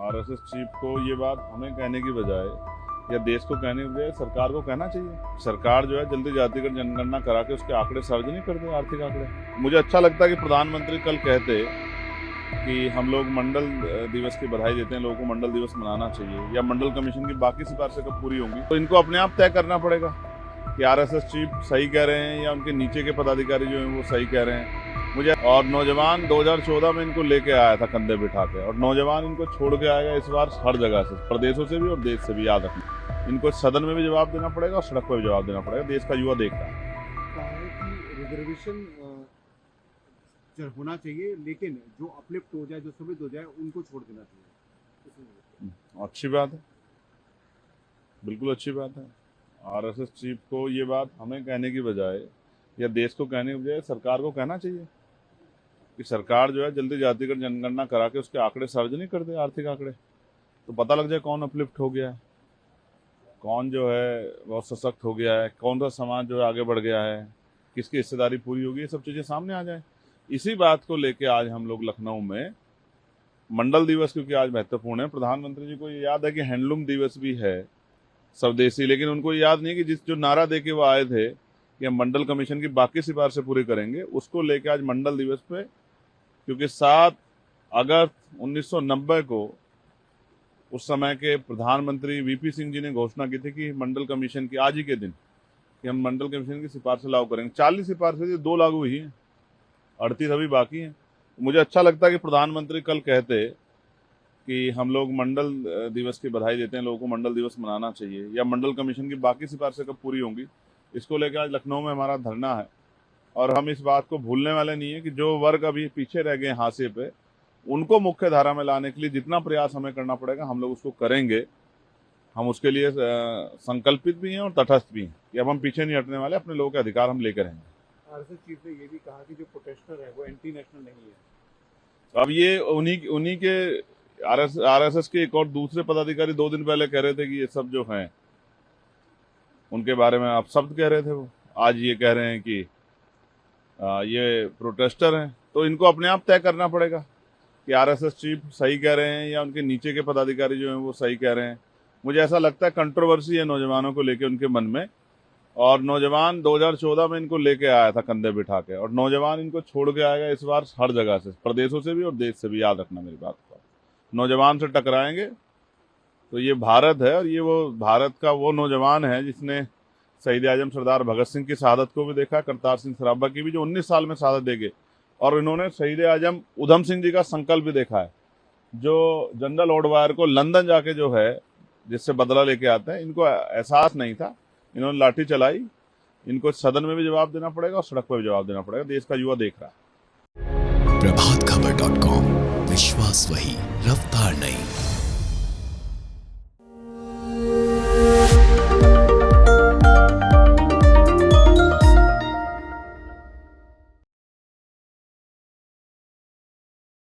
RSS chief को ये बात हमें कहने की बजाय या देश को कहने की बजाय सरकार को कहना चाहिए। सरकार जो है जल्दी जातिगत जनगणना करा के उसके आंकड़े सार्वजनिक कर दे, आर्थिक आंकड़े। मुझे अच्छा लगता है कि प्रधानमंत्री कल कहते कि हम लोग मंडल दिवस की बधाई देते हैं, लोगों को मंडल दिवस मनाना चाहिए, या मंडल कमीशन की बाकी सिफारिशें कब पूरी होंगी तो इनको अपने आप तय करना पड़ेगा कि आरएसएस चीफ सही कह रहे हैं या उनके नीचे के पदाधिकारी जो हैं वो सही कह रहे हैं। मुझे और नौजवान 2014 में इनको लेके आया था कंधे बिठा के, और नौजवान इनको छोड़ के आएगा इस बार हर जगह से, प्रदेशों से भी और देश से भी। याद रखना, इनको सदन में भी जवाब देना पड़ेगा और सड़क पर भी जवाब देना पड़ेगा। देश का युवा देख रहा है कि रिजर्वेशन होना चाहिए, लेकिन जो अपलिफ्ट हो जाए, जो सुविधा हो जाए, उनको छोड़ देना चाहिए। अच्छी बात है, बिल्कुल अच्छी बात है। आरएसएस चीफ को ये बात हमें कहने की बजाय या देश को कहने की बजाय सरकार को कहना चाहिए कि सरकार जो है जल्दी जातिगत जनगणना करा के उसके आंकड़े सार्वजनिक कर दे, आर्थिक आंकड़े, तो पता लग जाए कौन अपलिफ्ट हो गया है, कौन जो है बहुत सशक्त हो गया है, कौन सा समाज जो है आगे बढ़ गया है, किसकी हिस्सेदारी पूरी होगी, ये सब चीज़ें सामने आ जाए। इसी बात को लेके आज हम लोग लखनऊ में मंडल दिवस, क्योंकि आज महत्वपूर्ण है, प्रधानमंत्री जी को ये याद है कि हैंडलूम दिवस भी है स्वदेशी, लेकिन उनको याद नहीं कि जो नारा दे के वो आए थे कि हम मंडल कमीशन की बाकी सिफारिशें पूरी करेंगे, उसको लेके आज मंडल दिवस पे, क्योंकि 7 अगस्त 1990 को उस समय के प्रधानमंत्री वीपी सिंह जी ने घोषणा की थी कि मंडल कमीशन की, आज ही के दिन, कि हम मंडल कमीशन की सिफारिशें लागू करेंगे। 40 सिफारिशें 2 लागू हुई हैं, 38 अभी बाकी हैं। मुझे अच्छा लगता है कि प्रधानमंत्री कल कहते कि हम लोग मंडल दिवस की बधाई देते हैं, लोगों को मंडल दिवस मनाना चाहिए, या मंडल कमीशन की बाकी सिफारिशें कब पूरी होंगी। इसको लेकर आज लखनऊ में हमारा धरना है, और हम इस बात को भूलने वाले नहीं है कि जो वर्ग अभी पीछे रह गए हाशिए पे, उनको मुख्य धारा में लाने के लिए जितना प्रयास हमें करना पड़ेगा हम लोग उसको करेंगे। हम उसके लिए संकल्पित भी हैं और तटस्थ भी हैं कि अब हम पीछे नहीं हटने वाले, अपने लोगों के अधिकार हम लेकर रहेंगे। आरएसएस चीफ ने ये भी कहा कि जो प्रोटेस्टर है वो एंटी नेशनल नहीं है। अब ये उन्हीं के आरएसएस के एक और दूसरे पदाधिकारी 2 दिन पहले कह रहे थे कि ये सब जो हैं उनके बारे में आप शब्द कह रहे थे, वो आज ये कह रहे हैं कि ये प्रोटेस्टर हैं। तो इनको अपने आप तय करना पड़ेगा कि आरएसएस चीफ सही कह रहे हैं या उनके नीचे के पदाधिकारी जो हैं वो सही कह रहे हैं। मुझे ऐसा लगता है कंट्रोवर्सी है नौजवानों को लेके उनके मन में, और नौजवान 2014 में इनको लेके आया था कंधे बिठा के, और नौजवान इनको छोड़ के आएगा इस बार हर जगह से, प्रदेशों से भी और देश से भी। याद रखना मेरी बात को, नौजवान से टकराएंगे तो ये भारत है, और ये वो भारत का वो नौजवान है जिसने शहीद आजम सरदार भगत सिंह की शहादत को भी देखा, करतार सिंह सराभा की भी, जो 19 साल में शहादत दे गए, और इन्होंने शहीद आजम उधम सिंह जी का संकल्प भी देखा है, जो जनरल ओडवायर को लंदन जाके जो है जिससे बदला लेके आते हैं। इनको एहसास नहीं था, इन्होंने लाठी चलाई। इनको सदन में भी जवाब देना पड़ेगा और सड़क पर भी जवाब देना पड़ेगा। देश का युवा देख रहा है। प्रभातखबर.com, विश्वास वही, रफ्तार नहीं।